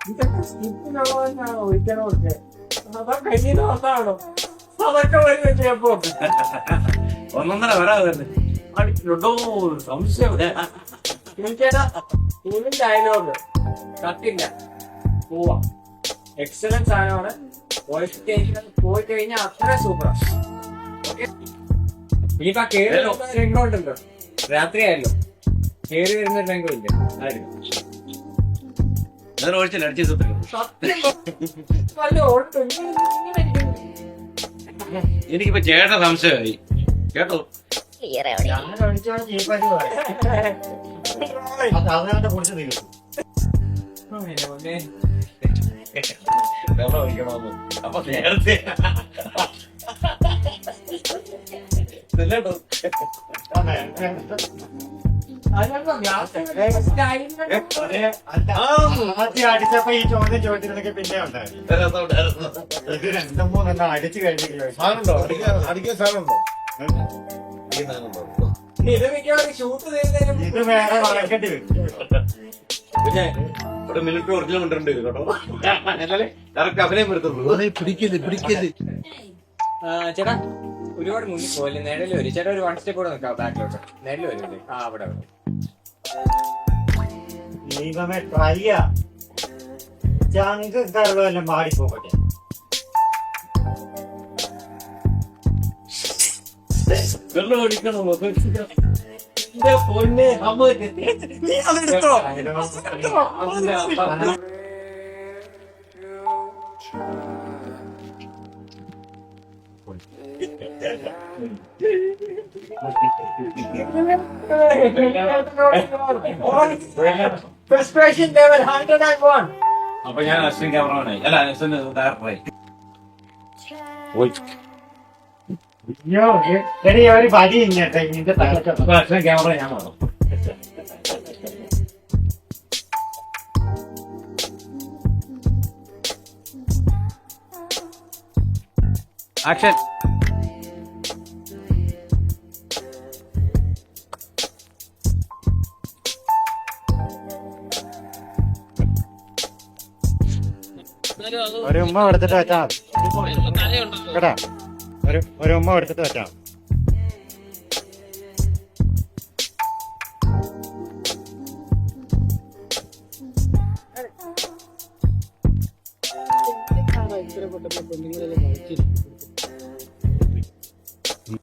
ഇതൊക്കെ സ്കിപ്പിനുള്ളതെന്നാണോ ഒഴിക്കണമൊക്കെ അതാ കയ്യിൽ വന്നാണോ അതൊക്കെ വരുന്ന ചെയ്യപ്പോ ഒന്നൊന്നര വരാതെ സംശയം ഡയലോഗ് കത്തില്ല പോവാ എക്സലൻസ് സാധനമാണ് പോയി കഴിഞ്ഞാൽ അത്ര സൂപ്പറാണ്. ഇനിയിപ്പോ കേറി രംഗമുണ്ടല്ലോ രാത്രിയായല്ലോ കേറി വരുന്ന രംഗമില്ല ആയിരുന്നു എനിക്കിപ്പോ ചേട്ട സംശയമായി കേട്ടോ. അപ്പൊ നേരത്തെ അടിച്ചപ്പോ ഈ ചോദ്യം ചോദിച്ചിരുന്നെങ്കിൽ പിന്നെ ഉണ്ടായിരുന്നു. ഇത് 2-3 അടിച്ചു കഴിഞ്ഞില്ല. അടിക്കാൻ സാധനമുണ്ടോ? ഇത് മിക്കവാറും ഷൂട്ട് ചെയ്യുന്നതിനും ഇത് വേറെ വളർക്കേണ്ടി വരും. പിന്നെ ഇവിടെ മിലിറ്ററി ഒറിജിനൽ കൊണ്ടുണ്ട് കേട്ടോ. എന്നാലേ കറക്റ്റ് അഭിനയം വരുത്തുള്ളൂ. പിടിക്കല് ചേട്ടാ ഒരുപാട് മുന്നിൽ പോലെ നേടല് വരും. ചേട്ടാ ഒരു 1 സ്റ്റെപ്പ് കൂടെ നിൽക്കാം ബാക്കിലോട്ട്. നേടല് വരും. അവിടെ ദൈവമേ ട്രൈയാ ചാങ്ക് കറുവെല്ലാം മാടിപ്പോകട്ടെ. വെള്ളം ഓടിക്കണോ? പൊന്നെ അമ്മ ഫ്രസ്ട്രേഷൻ ലെവൽ 101. അപ്പൊ ഞാൻ അശ്വിൻ ക്യാമറമാനായി. അല്ല അശ്വിൻ ഡയറക്ടറായി. അയ്യോ ശരി ഒരു പടി ഇങ്ങട്ടെ ഇതിന്റെ അപ്പൊ അശ്വിൻ ക്യാമറ ഞാൻ മാറും. ആക്ഷൻ. ഒരു ഉമ്മ എടുത്തിട്ട് വെച്ചാ കേട്ടാ. ഒരു ഉമ്മ എടുത്തിട്ട് വെച്ചാ ഇഷ്ടപ്പെട്ട പെണ്ണുങ്ങളെല്ലാം